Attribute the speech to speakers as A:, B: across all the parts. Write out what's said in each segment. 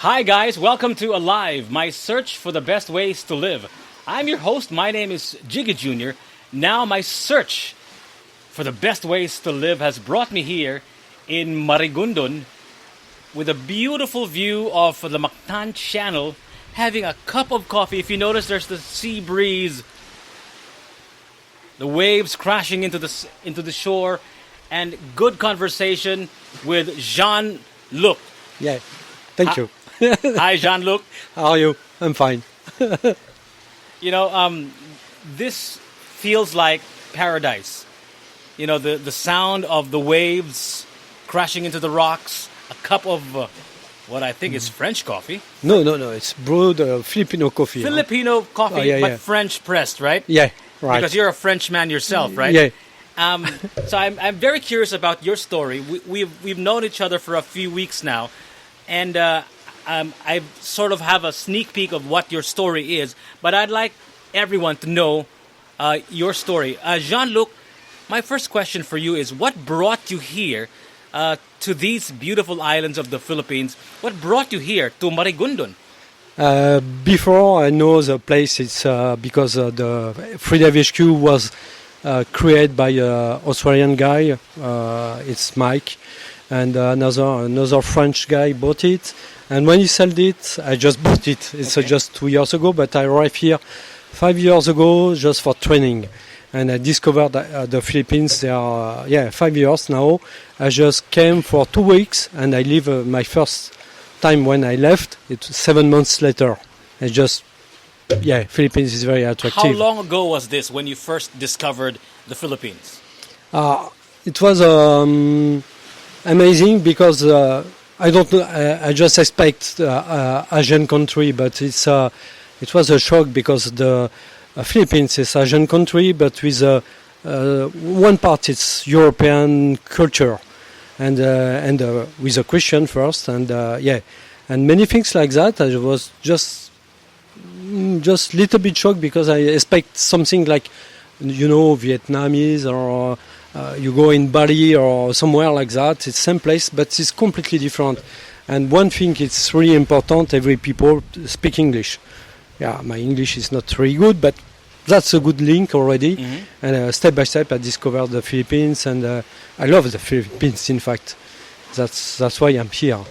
A: Hi guys, welcome to Alive, my search for the best ways to live. I'm your host, my name is Jiggy Jr. Now my search for the best ways to live has brought me here in Marigondon with a beautiful view of the Mactan Channel, having a cup of coffee. If you notice, there's the sea breeze, the waves crashing into the shore, and good conversation with Jean-Luc.
B: Yeah, thank you.
A: Hi, Jean-Luc.
B: How are you? I'm fine.
A: This feels like paradise. You know, the sound of the waves crashing into the rocks, a cup of what I think is French coffee.
B: No, it's brewed Filipino coffee.
A: Filipino coffee, but French pressed, right?
B: Yeah, right.
A: Because you're a Frenchman yourself, right?
B: Yeah.
A: So I'm very curious about your story. We've known each other for a few weeks now, and I sort of have a sneak peek of what your story is, but I'd like everyone to know your story. Jean-Luc, my first question for you is, what brought you here to these beautiful islands of the Philippines? What brought you here to Marigondon?
B: Before I know the place, it's because the Freedive HQ was created by an Australian guy, it's Mike, and another French guy bought it. And when he sold it, I just bought it. It's just 2 years ago, but I arrived here 5 years ago just for training. And I discovered the Philippines. They are 5 years now. I just came for 2 weeks, and I leave my first time when I left. It's 7 months later. Philippines is very attractive.
A: How long ago was this when you first discovered the Philippines?
B: It was amazing because I don't know. I just expect Asian country, but it was a shock because the Philippines is Asian country, but with one part it's European culture, and with a Christian first, and many things like that. I was just little bit shocked because I expect something like, Vietnamese or. You go in Bali or somewhere like that, it's same place, but it's completely different. And one thing it's really important, every people speak English. Yeah, my English is not very good, but that's a good link already. Mm-hmm. And step by step I discovered the Philippines, and I love the Philippines, in fact. That's why I'm here.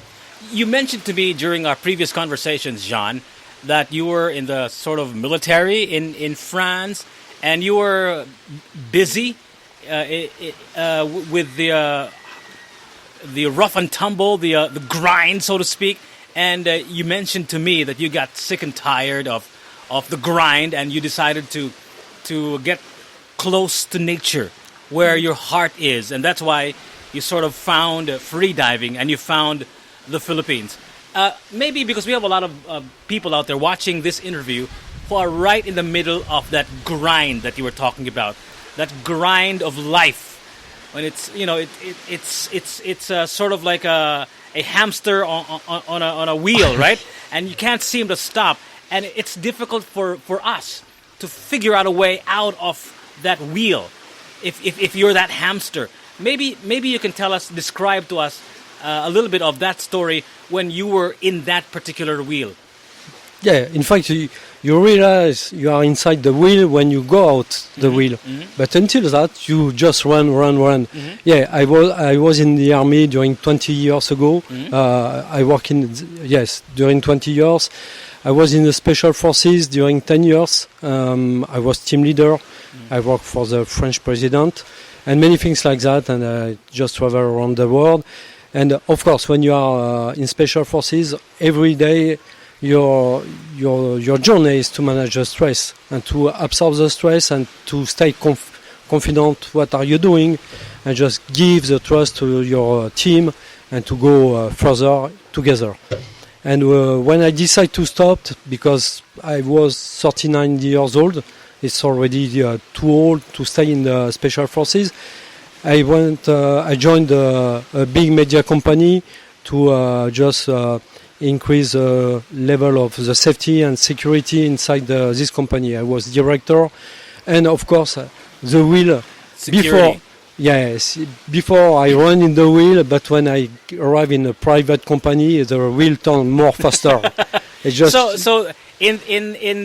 A: You mentioned to me during our previous conversations, Jean, that you were in the sort of military in France, and you were busy with the rough and tumble, the grind, so to speak. And you mentioned to me that you got sick and tired of the grind, and you decided to get close to nature, where your heart is, and that's why you sort of found freediving and you found the Philippines. Maybe because we have a lot of people out there watching this interview who are right in the middle of that grind that you were talking about. That grind of life, when it's sort of like a hamster on a wheel, right? And you can't seem to stop, and it's difficult for us to figure out a way out of that wheel. If you're that hamster, maybe you can describe to us a little bit of that story when you were in that particular wheel.
B: Yeah, in fact, you realize you are inside the wheel when you go out the wheel. Mm-hmm. But until that, you just run. Mm-hmm. Yeah, I was in the army during 20 years ago. Mm-hmm. I work during 20 years. I was in the special forces during 10 years. I was team leader. Mm-hmm. I worked for the French president, and many things like that. And I just travel around the world. And of course, when you are in special forces, every day. Your journey is to manage the stress and to absorb the stress and to stay confident what are you doing, and just give the trust to your team and to go further together. And when I decided to stop, because I was 39 years old, it's already too old to stay in the special forces, I joined a big media company to increase the level of the safety and security inside this company. I was director, and of course the wheel security. Yes, before I run in the wheel, but when I arrive in a private company, the wheel turn more faster. It's just
A: So in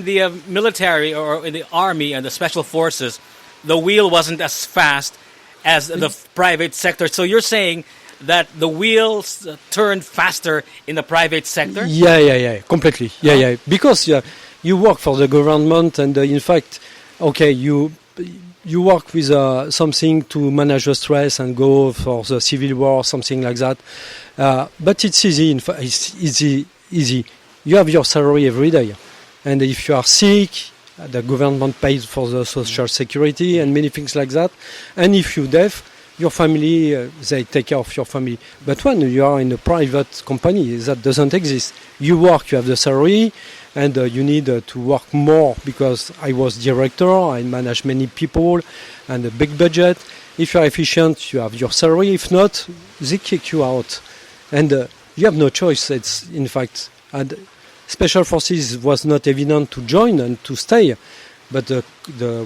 A: the military or in the army and the special forces, the wheel wasn't as fast as the private sector. So you're saying that the wheels turn faster in the private sector?
B: yeah, completely. Yeah. Because you work for the government, and in fact, okay, you work with something to manage the stress and go for the civil war, something like that. But it's easy. In fact, it's easy. You have your salary every day, and if you are sick, the government pays for the social security and many things like that. And if you're deaf, your family, they take care of your family. But when you are in a private company, that doesn't exist. You work, you have the salary, and you need to work more, because I was director, I manage many people and a big budget. If you are efficient, you have your salary. If not, they kick you out. And you have no choice. It's, in fact, and Special Forces was not evident to join and to stay. But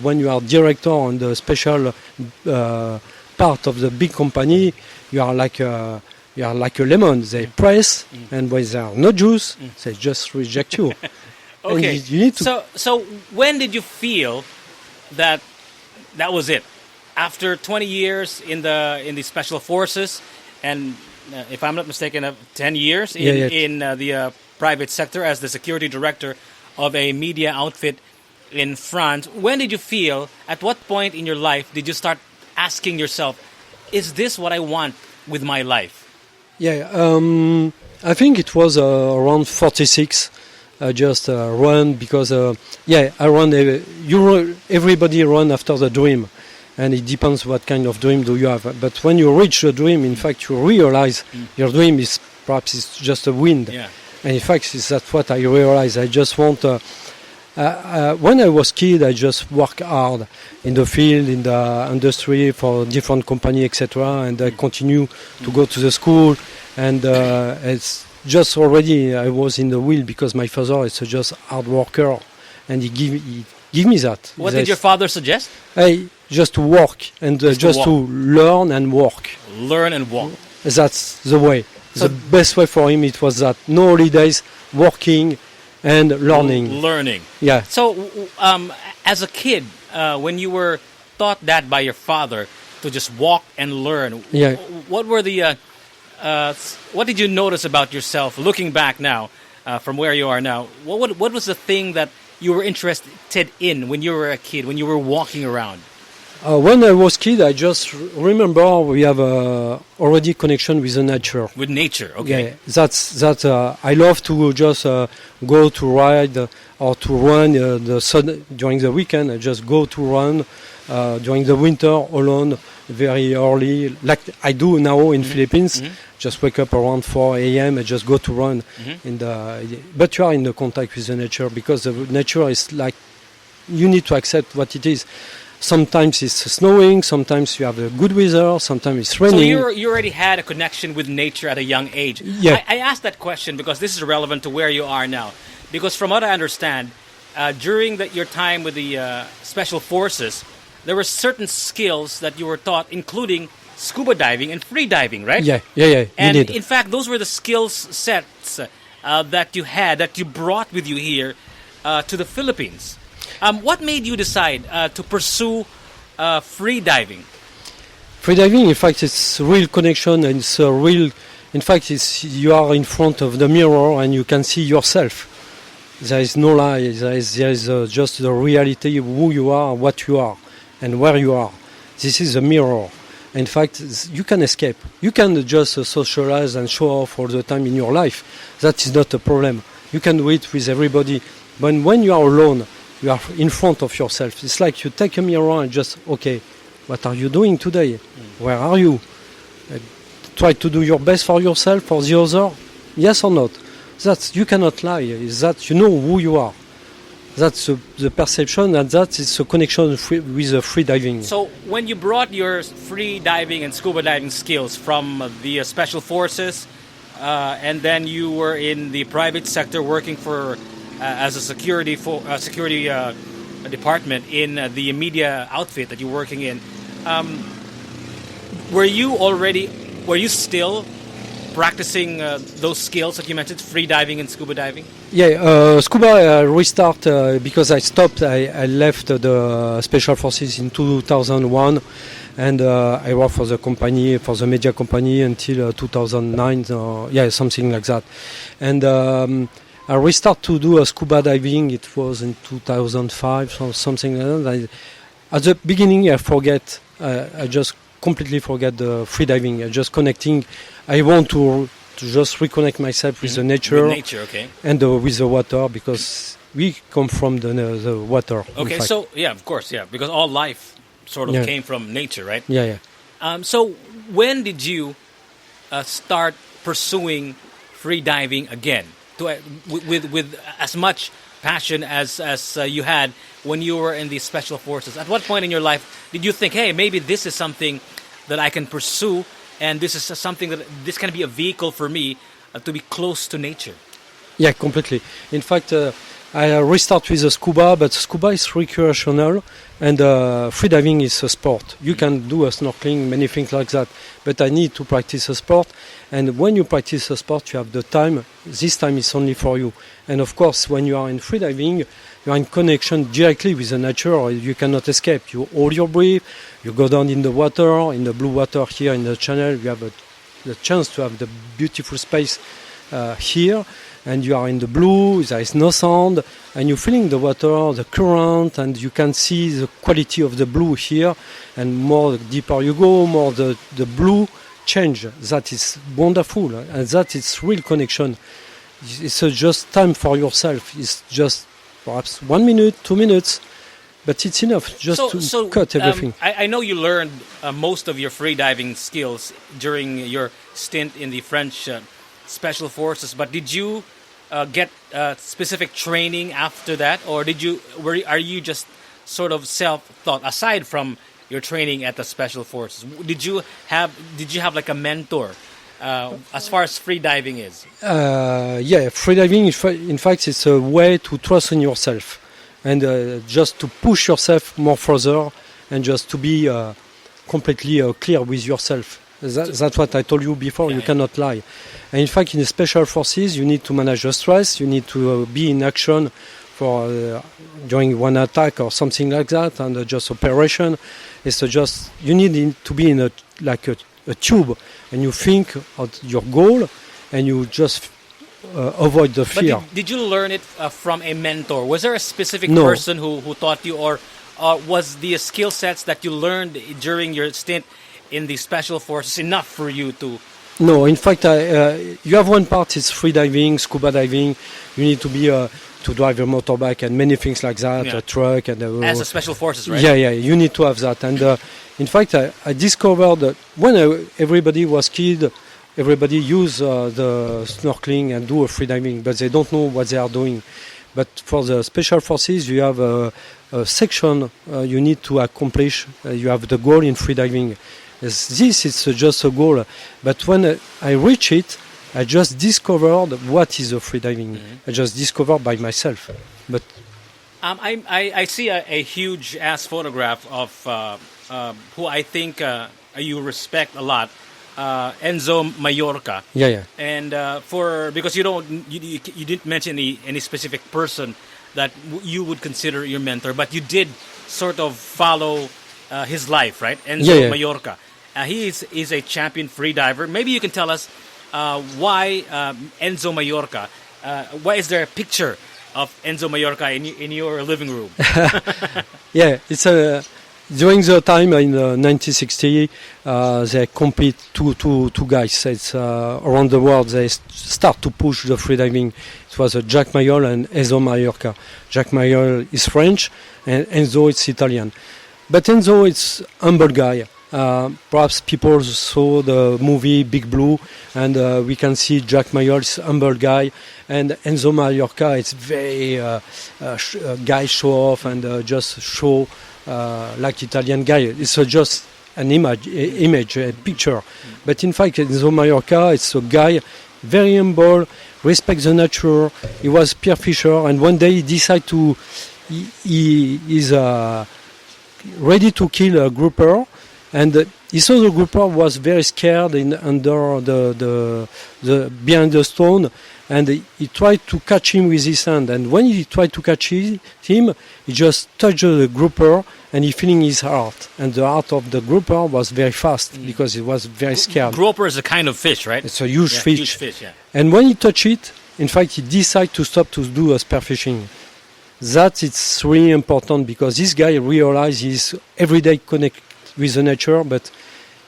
B: when you are director on the special part of the big company, you are like a lemon. They press, and when there are no juice, they just reject you.
A: Okay.
B: And you need to.
A: So when did you feel that was it? After 20 years in the special forces, and if I'm not mistaken, 10 years in the private sector as the security director of a media outfit in France. When did you feel? At what point in your life did you start asking yourself, "Is this what I want with my life?"
B: Yeah, I think it was around 46. I just run because I run. Everybody run after the dream, and it depends what kind of dream do you have. But when you reach the dream, in fact, you realize your dream is perhaps it's just a wind.
A: Yeah.
B: And in fact, that's what I realized. I just want. When I was kid, I just work hard in the field, in the industry for different company, etc. And I continue to go to the school, and it's just already I was in the wheel because my father is just hard worker, and he give me that.
A: What did your father suggest?
B: Just to work and just to learn and work.
A: Learn and walk.
B: That's the way.
A: So
B: the best way for him it was that no holidays, working and learning.
A: Learning.
B: Yeah.
A: So, as a kid, when you were taught that by your father to just walk and learn, what were the what did you notice about yourself looking back now, from where you are now? What was the thing that you were interested in when you were a kid, when you were walking around?
B: When I was kid, I just remember we have already connection with the nature.
A: With nature, okay.
B: Yeah, that's I love to just go to ride or to run the sun during the weekend. I just go to run during the winter alone very early, like I do now in Philippines. Just wake up around 4 a.m. and just go to run. But you are in the contact with the nature because the nature is like you need to accept what it is. Sometimes it's snowing, sometimes you have a good weather, sometimes it's raining.
A: So you already had a connection with nature at a young age.
B: Yeah.
A: I asked that question because this is relevant to where you are now. Because from what I understand, during your time with the Special Forces, there were certain skills that you were taught, including scuba diving and freediving, right?
B: Yeah.
A: And
B: indeed.
A: in fact, those were the skills sets that you had, that you brought with you here to the Philippines. What made you decide to pursue freediving?
B: Freediving, in fact, it's real connection and it's a real. In fact, you are in front of the mirror and you can see yourself. There is no lie. There is just the reality of who you are, what you are, and where you are. This is a mirror. In fact, you can escape. You can just socialize and show off all the time in your life. That is not a problem. You can do it with everybody. But when you are alone, you are in front of yourself. It's like you take a mirror and just, okay, what are you doing today? Where are you? Try to do your best for yourself, for the other. Yes or not? You cannot lie. Is that you know who you are. That's the perception, and that is a connection with freediving.
A: So when you brought your free diving and scuba diving skills from the Special Forces, and then you were in the private sector working for as a security department in the media outfit that you're working in, were you still practicing those skills that you mentioned, free diving and scuba diving?
B: Yeah, scuba restart because I stopped. I left the Special Forces in 2001, and I worked for the company, for the media company until 2009. Something like that. And I restart to do scuba diving. It was in 2005 or something like that. At the beginning, I forget. I just completely forget the free diving. I just connecting. I want to just reconnect myself with the nature.
A: With nature, okay.
B: And with the water, because we come from the water.
A: Okay, so yeah, of course, yeah, because all life sort of came from nature, right?
B: Yeah.
A: So when did you start pursuing free diving again, with as much passion as you had when you were in the Special Forces? At what point in your life did you think, hey, maybe this is something that I can pursue, and this is something that this can be a vehicle for me to be close to nature?
B: Yeah, completely. In fact, I restart with the scuba, but scuba is recreational, and freediving is a sport. You can do a snorkeling, many things like that, but I need to practice a sport. And when you practice a sport, you have the time. This time is only for you. And of course, when you are in freediving, you are in connection directly with the nature. You cannot escape. You hold your breath. You go down in the water, in the blue water here in the channel. You have the chance to have the beautiful space here. And you are in the blue, there is no sound, and you're feeling the water, the current, and you can see the quality of the blue here. And more deeper you go, more the blue change. That is wonderful, and that is real connection. It's just time for yourself. It's just perhaps 1 minute, 2 minutes, but it's enough just to cut everything.
A: I know you learned most of your free diving skills during your stint in the French Special Forces, but did you get specific training after that, or are you just sort of self-taught aside from your training at the Special Forces? Did you have like a mentor as far as free diving is?
B: Free diving in fact it's a way to trust in yourself and just to push yourself more further and just to be completely clear with yourself. That's what I told you before. You cannot lie. And in fact, in the Special Forces, you need to manage the stress. You need to be in action for during one attack or something like that, and just operation. It's just you need to be in a tube, and you think of your goal, and you just avoid the fear.
A: But did you learn it from a mentor? Was there a specific person who taught you, or was the skill sets that you learned during your stint in the Special Forces enough for you to?
B: No, in fact, you have one part, it's free diving, scuba diving. You need to be to drive a motorbike and many things like that, a truck. And
A: as a Special Forces, right?
B: Yeah, you need to have that. And in fact, I discovered that when everybody was kid, everybody use the snorkeling and do a free diving, but they don't know what they are doing. But for the Special Forces, you have a section you need to accomplish. You have the goal in free diving. This is just a goal, but when I reach it, I just discovered what is a free diving. I just discovered by myself. But
A: I see a huge ass photograph of who I think you respect a lot, Enzo Mallorca.
B: Yeah.
A: And because you didn't mention any specific person that you would consider your mentor, but you did sort of follow his life, right? Enzo Mallorca. He is a champion free diver. Maybe you can tell us why Enzo Mallorca. Why is there a picture of Enzo Mallorca in your living room?
B: It's during the time in 1960, they compete two guys. It's around the world. They start to push the freediving. It was Jacques Mayol and Enzo Mallorca. Jacques Mayol is French, and Enzo is Italian. But Enzo is humble guy. Perhaps people saw the movie Big Blue, and we can see Jacques Mayol is humble guy, and Enzo Mallorca is very guy show off and just show like Italian guy. It's just an image, a picture. But in fact, Enzo Mallorca is a guy very humble, respects the nature. He was pier fisher, and one day he decided to. He is ready to kill a grouper. And he saw the grouper was very scared under the behind the stone, and he tried to catch him with his hand. And when he tried to catch him, he just touched the grouper, and he feeling his heart. And the heart of the grouper was very fast because he was very scared.
A: Grouper is a kind of fish, right?
B: It's a huge fish.
A: Huge fish, yeah.
B: And when he touched it, in fact, he decided to stop to do a spearfishing. That it's really important because this guy realized he's everyday connect with the nature, but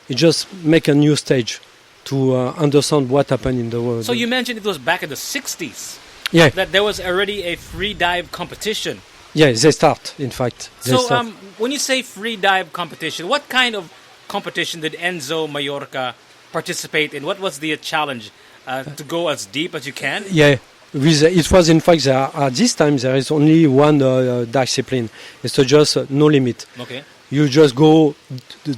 B: he just make a new stage to understand what happened in the world.
A: So you mentioned it was back in the 60s.
B: Yeah.
A: That there was already a free dive competition.
B: Yeah, they start, in fact.
A: When you say free dive competition, what kind of competition did Enzo Mallorca participate in? What was the challenge? To go as deep as you can?
B: Yeah. It was, in fact, at this time there is only one discipline. It's just no limit.
A: Okay.
B: You just go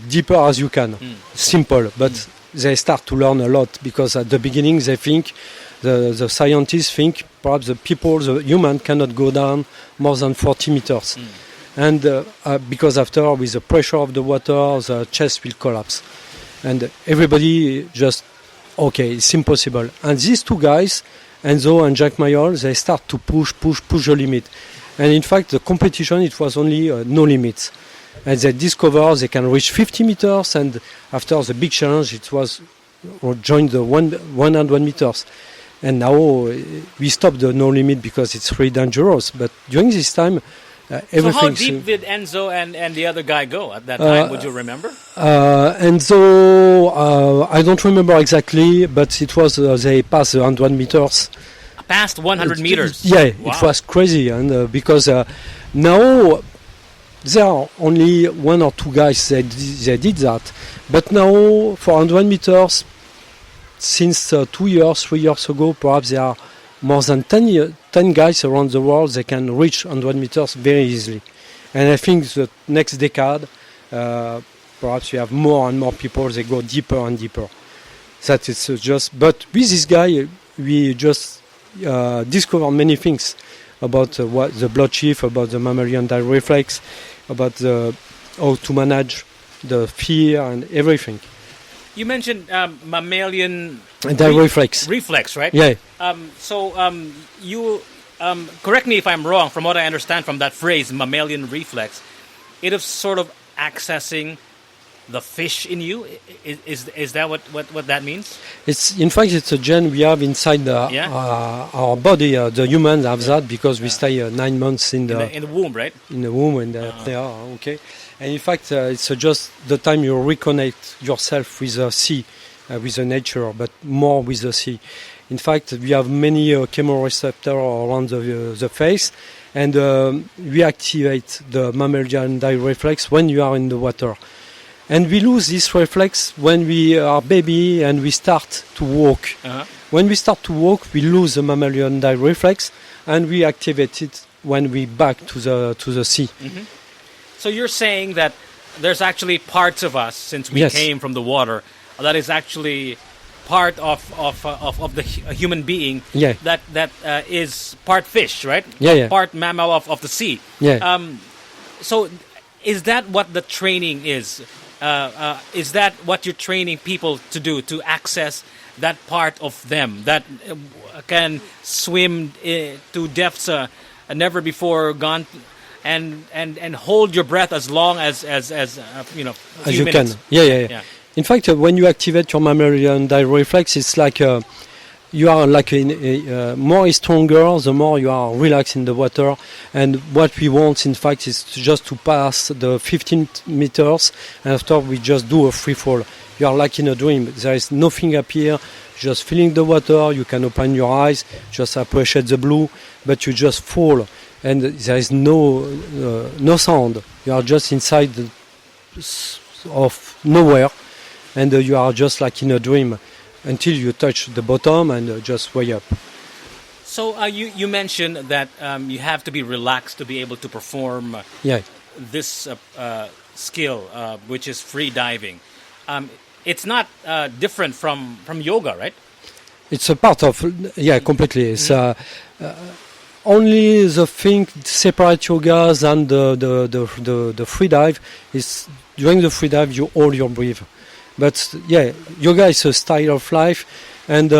B: deeper as you can. Simple, but they start to learn a lot because at the beginning they think, the scientists think perhaps the human cannot go down more than 40 meters. And because after, with the pressure of the water, the chest will collapse. And everybody just, okay, it's impossible. And these two guys, Enzo and Jacques Mayol, they start to push the limit. And in fact, the competition, it was only no limits. And they discover they can reach 50 meters, and after the big challenge, it was join the 100 meters. And now we stop the no limit because it's really dangerous. But during this time, everything.
A: So how deep did Enzo and the other guy go at that time? Would you remember?
B: Enzo, I don't remember exactly, but it was they passed 100 meters.
A: Past 100 meters?
B: Yeah,
A: wow.
B: It was crazy, and because now there are only one or two guys that they did that. But now for 100 meters, since 2 years, 3 years ago, perhaps there are more than 10 guys around the world that can reach 100 meters very easily. And I think the next decade, perhaps we have more and more people that go deeper and deeper. That is just. But with this guy, we just discover many things about what the blood chief, about the mammalian dive reflex, about how to manage the fear and everything.
A: You mentioned mammalian
B: dive reflex.
A: Reflex, right?
B: Yeah.
A: You correct me if I'm wrong. From what I understand from that phrase, mammalian reflex, it is sort of accessing the fish in you. Is that what that means? It's
B: in fact it's a gene we have inside our body. The humans have that because we stay 9 months in the
A: womb, right?
B: In the womb, and they are okay. And in fact, it's just the time you reconnect yourself with the sea, with the nature, but more with the sea. In fact, we have many chemoreceptors around the face, and we activate the mammalian dive reflex when you are in the water. And we lose this reflex when we are baby and we start to walk. When we start to walk, we lose the mammalian dive reflex, and we activate it when we back to the sea.
A: Mm-hmm. So you're saying that there's actually parts of us, since we came from the water, that is actually part of the human being that is part fish, right? Part mammal of the sea. So is that what the training is? Is that what you're training people to do, to access that part of them that can swim to depths never before gone, and hold your breath as long as you know, a few minutes?
B: Can. In fact, when you activate your mammalian dive reflex, it's like you are like more is stronger, the more you are relaxed in the water. And what we want, in fact, is just to pass the 15 meters, and after we just do a free fall. You are like in a dream. There is nothing up here. Just feeling the water. You can open your eyes, just appreciate the blue, but you just fall, and there is no sound. You are just inside of nowhere, and you are just like in a dream until you touch the bottom and just way up.
A: So you mentioned that you have to be relaxed to be able to perform this skill, which is free diving. It's not different from yoga, right?
B: It's a part of, completely. It's only the thing separate yogas and the free dive is during the free dive you hold your breath. But yeah, yoga is a style of life, and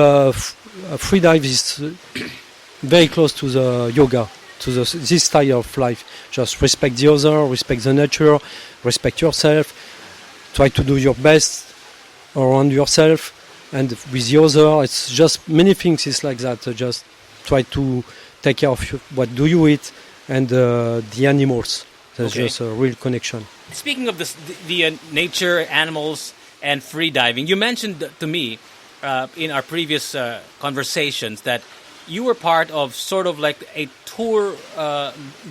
B: free dive is very close to the yoga, to this style of life. Just respect the other, respect the nature, respect yourself, try to do your best around yourself and with the other. It's just many things is like that. Just try to take care of what do you eat and the animals. That's just a real connection.
A: Speaking of this, the nature, animals, and free diving, you mentioned to me in our previous conversations that you were part of sort of like a tour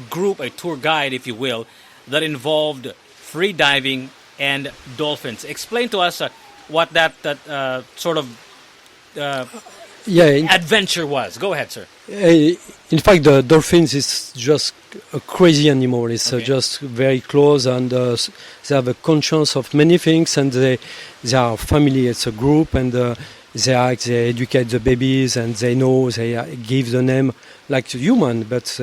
A: group, a tour guide, if you will, that involved free diving and dolphins. Explain to us what that sort of adventure was. Go ahead, sir.
B: In fact, the dolphins is just a crazy animal. It's just very close, and they have a conscience of many things, and they are family. It's a group, and they educate the babies, and they know, they give the name like human, but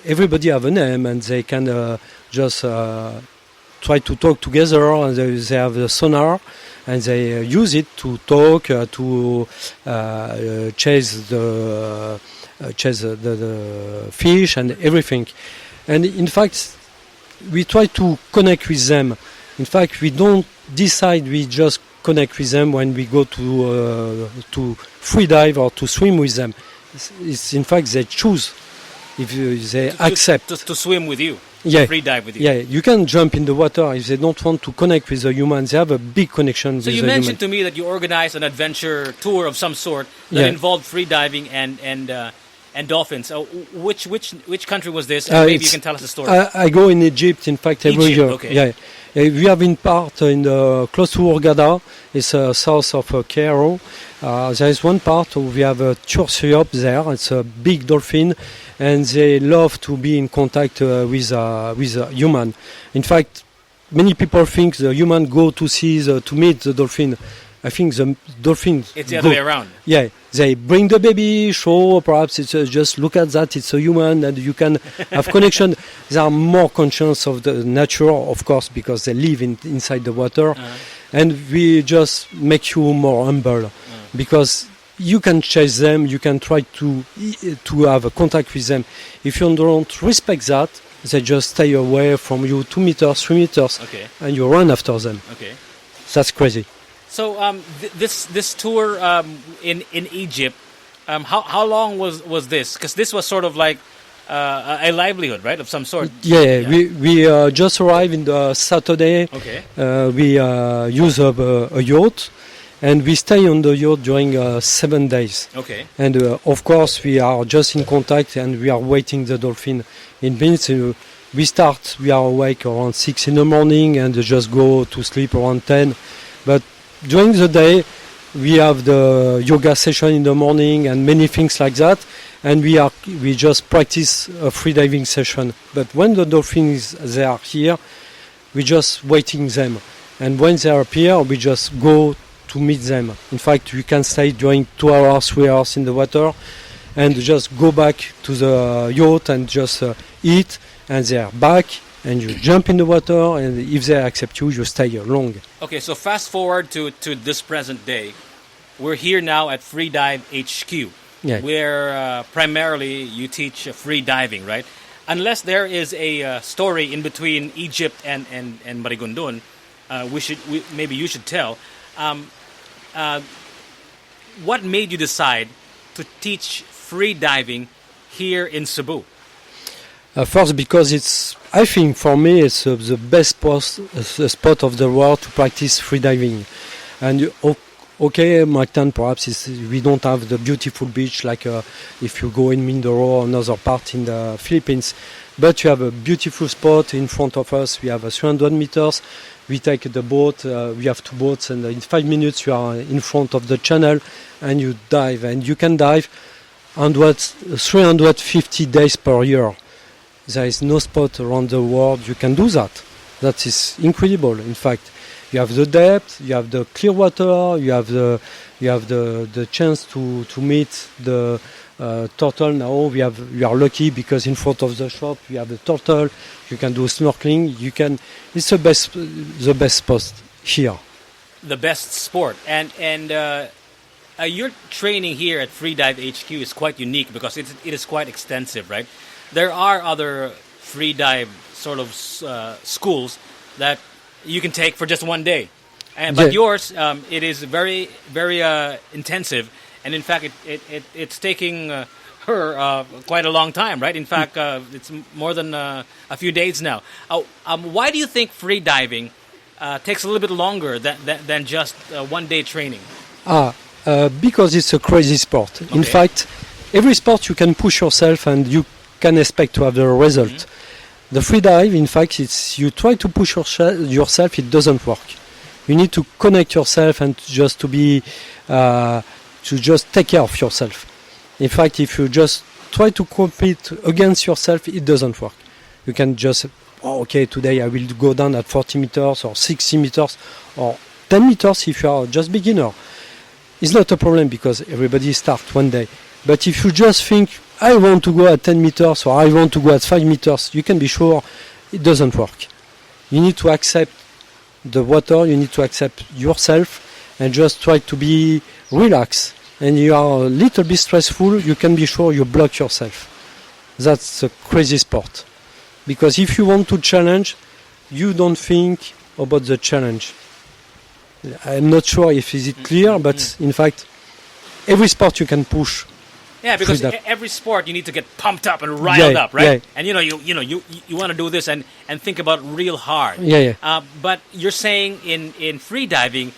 B: everybody have a name, and they can just try to talk together, and they have the sonar, and they use it to talk, to chase the fish and everything. And in fact, we try to connect with them. In fact, we don't decide, we just connect with them when we go to free dive or to swim with them. It's in fact they choose if they accept
A: to swim with you. Free dive with you.
B: Yeah, you can jump in the water if they don't want to connect with the human. They have a big connection with the human.
A: So you mentioned to me that you organized an adventure tour of some sort that involved free diving and dolphins. So which country was this? And maybe you can tell us the story.
B: I go in Egypt, in fact, every year.
A: Okay.
B: Yeah. We have in part in close to Hurghada. It's south of Cairo. There is one part where we have a tursiope there. It's a big dolphin, and they love to be in contact with a human. In fact, many people think the human go to meet the dolphin. I think the dolphin.
A: It's the other way around.
B: Yeah, they bring the baby, show, perhaps it's just look at that, it's a human, and you can have connection. They are more conscious of the nature, of course, because they live inside the water. And we just make you more humble, because you can chase them, you can try to have a contact with them. If you don't respect that, they just stay away from you 2 meters, 3 meters, and you run after them. That's crazy.
A: So this tour in Egypt, how long was this? Because this was sort of like a livelihood, right, of some sort.
B: Yeah. We just arrived in the Saturday. We use a yacht, and we stay on the yacht during 7 days. And of course we are just in contact, and we are waiting the dolphin. In minutes, we are awake around 6 in the morning and just go to sleep around 10. But during the day, we have the yoga session in the morning and many things like that, and we just practice a free diving session. But when the dolphins they are here, we just waiting them, and when they appear, we just go to meet them. In fact, we can stay during 2 hours, 3 hours in the water, and just go back to the yacht and just eat, and they are back. And you jump in the water, and if they accept you, you stay long. Okay,
A: so fast forward to this present day. We're here now at Freedive HQ, where primarily you teach free diving, right? Unless there is a story in between Egypt and Marigondon, maybe you should tell. What made you decide to teach free diving here in Cebu?
B: First, because I think for me it's the best spot of the world to practice freediving. And Marigondon perhaps we don't have the beautiful beach like if you go in Mindoro or another part in the Philippines. But you have a beautiful spot in front of us. We have 300 meters. We take the boat. We have 2 boats, and in 5 minutes you are in front of the channel, and you dive. And you can dive 350 days per year. There is no spot around the world you can do that. That is incredible. In fact, you have the depth, you have the clear water, you have the chance to meet the turtle now. We are lucky because in front of the shop we have a turtle. You can do snorkeling. It's the best spot here.
A: The best sport. And your training here at Freedive HQ is quite unique because it is quite extensive, right? There are other Freedive sort of schools that you can take for just one day. But yours, it is very, very intensive. And in fact, it's taking her quite a long time, right? In fact, it's more than a few days now. Why do you think freediving takes a little bit longer than just one-day training?
B: Because it's a crazy sport. Okay. In fact, every sport you can push yourself and you can expect to have the result. Mm-hmm. The freedive, in fact, it's you try to push yourself, it doesn't work. You need to connect yourself and just to just take care of yourself. In fact, if you just try to compete against yourself, it doesn't work. You can just, okay, today I will go down at 40 meters or 60 meters or 10 meters if you are just beginner. It's not a problem because everybody starts one day. But if you just think, I want to go at 10 meters or I want to go at 5 meters, you can be sure it doesn't work. You need to accept the water, you need to accept yourself and just try to be relaxed. And you are a little bit stressful, you can be sure you block yourself. That's a crazy sport. Because if you want to challenge, you don't think about the challenge. I'm not sure if is it clear, but in fact, every sport you can push.
A: Yeah, because every sport you need to get pumped up and riled up, right?
B: Yeah.
A: And you want to do this and think about real hard.
B: Yeah.
A: But you're saying in freediving,